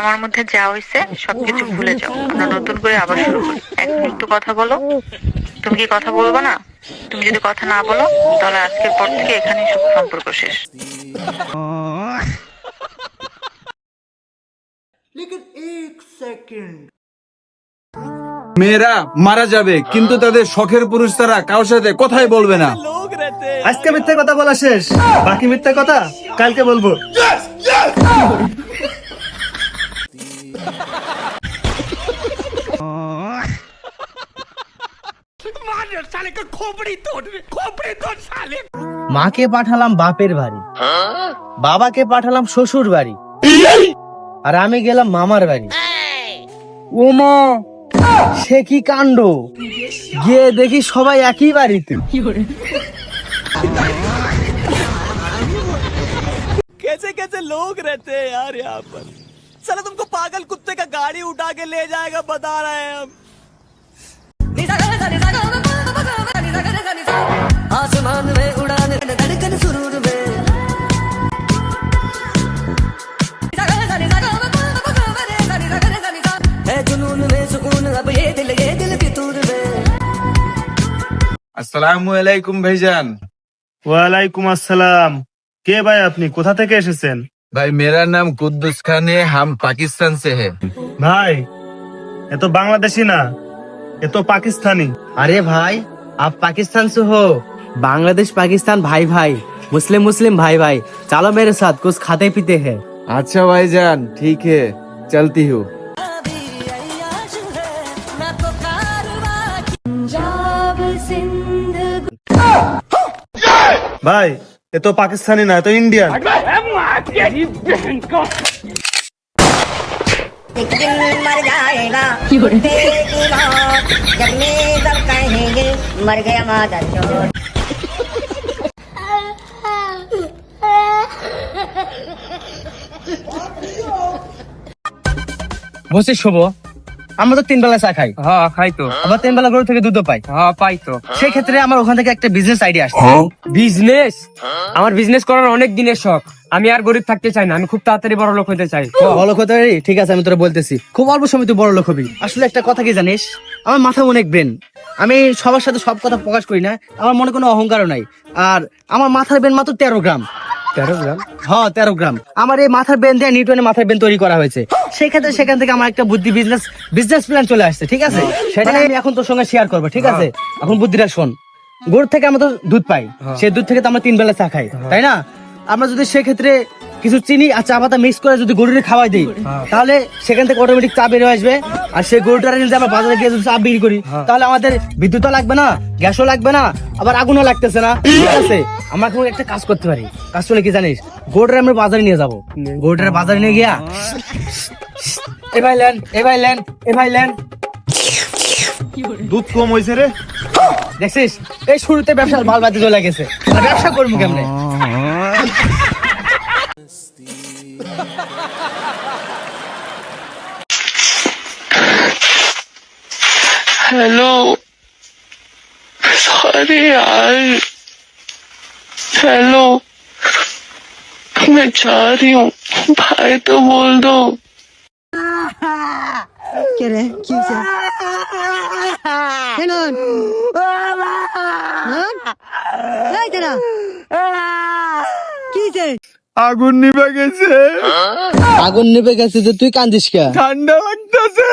আমার মধ্যে যা হয়েছে সবকিছু ভুলে যাও, আমরা নতুন করে আবার শুরু করি। এক মুহূর্ত কথা বলো। তুমি কি কথা বলবো না? তুমি যদি কথা না বলো তাহলে আজকের পর থেকে এখানেই সব সম্পর্ক শেষ। মেয়েরা মারা যাবে কিন্তু তাদের শখের পুরুষ তারা কারোর সাথে কথাই বলবে না। আজকে মিথ্যা কথা বলা শেষ, বাকি মিথ্যা কথা কালকে বলবো। মাকে পাঠালাম বাপের বাড়ি, বাবাকে পাঠালাম শ্বশুর বাড়ি, আর আমি গেলাম মামার বাড়ি। ও মা, সে কি কাণ্ড! গিয়ে দেখি সবাই একই বাড়িতে। कैसे कैसे लोग रहते हैं यार यहाँ पर। साला तुमको पागल कुत्ते का गाड़ी उठा के ले जाएगा, बता रहे हैं हम। आसमान में उड़ाने धड़कन सुरूर में। है जुनून में सुकून अब ये दिल फितूर में। আসসালামু আলাইকুম ভাইজান। ওয়ালাইকুম আসসালাম। কে ভাই আপনি, কোথা থেকে এসেছেন? भाई मेरा नाम कुद्दूस खान है, हम पाकिस्तान से है। ভাই এ তো বাংলাদেশি না, এ তো পাকিস্তানি। अरे भाई, आप पाकिस्तान से हो? बांग्लादेश पाकिस्तान भाई भाई, मुस्लिम मुस्लिम भाई भाई। चलो मेरे साथ कुछ खाते पीते हैं। अच्छा भाईजान ठीक है, चलती हूँ। ভাই এ তো পাকিস্তানি না, এ তো ইন্ডিয়ান। एक दिन मर जाएगा कुत्ते की मौत, जब में सब कहेंगे मर गया मादर चोद। বসে শোবো। আমরা তো 3 বেলা চা খাই। হ্যাঁ খাই তো। আবার 3 বেলা গরু থেকে দুধও পাই। হ্যাঁ পাই তো। সেই ক্ষেত্রে আমার ওখান থেকে একটা বিজনেস আইডিয়া আসছে। বিজনেস? আমার বিজনেস করার অনেক দিনের শখ। আমি আর গরিব থাকতে চাই না, আমি খুব তাড়াতাড়ি বড় লোক হতে চাই। বড় লোক হতে পারি? ঠিক আছে, আমি তোরা বলতেছি। খুব অল্প সময় তুই বড় লোক হবি। আসলে একটা কথা কি জানিস, আমার মাথায় অনেক ব্রেন। আমি সবার সাথে সব কথা প্রকাশ করি না, আমার মনে কোনো অহংকারও নাই। আর আমার মাথার ব্রেন মাত্র 13 গ্রাম। 13 গ্রাম? হ্যাঁ 13 গ্রাম। আমার এই মাথার ব্রেন দিয়ে নিউটনের মাথার ব্রেন তৈরি করা হয়েছে। সেই ক্ষেত্রে সেখান থেকে আমার একটা বুদ্ধি বিজনেস প্ল্যান চলে আসছে। ঠিক আছে, সেটা আমি এখন তোর সঙ্গে শেয়ার করবো। ঠিক আছে, এখন বুদ্ধিটা শোন। গরুর থেকে আমরা তো দুধ পাই, সেই দুধ থেকে তো আমরা 3 বেলা চা খাই, তাই না? আমরা যদি সেক্ষেত্রে কিছু চিনি আর চা পাতা মিক্স করে যদি গরুকে খাওয়াই দিই, তাহলে সেখান থেকে অটোমেটিক চা বের হয়ে আসবে। আর সেই গরুটার যদি আমরা বাজারে গিয়ে যদি চা বিক্রি করি, তাহলে আমাদের বিদ্যুৎও লাগবে না, গ্যাসও লাগবে না, আবার আগুনও লাগতেছে না। ঠিক আছে, আমরা এখন একটা কাজ করতে পারি। কাজ চলে কি জানিস, গরুটার আমরা বাজারে নিয়ে যাবো। গরুটার বাজারে নিয়ে গিয়া এ ভাই লেন দুধ কম হয়েছে রে। দেখছিস, এই শুরুতে ব্যবসা ভাল বাদে চলে গেছে, আর ব্যবসা করবো কেমনে? हेलो, सॉरी यार। हेलो, मैं जा रही हूँ, भाई तो बोल दो। क्या रे क्यों से हेलन এই তেরা কি যে আগুন নিভে গেছে, আগুন নিভে গেছে যে তুই কান্দিস কে? ঠান্ডা লাগতেছে।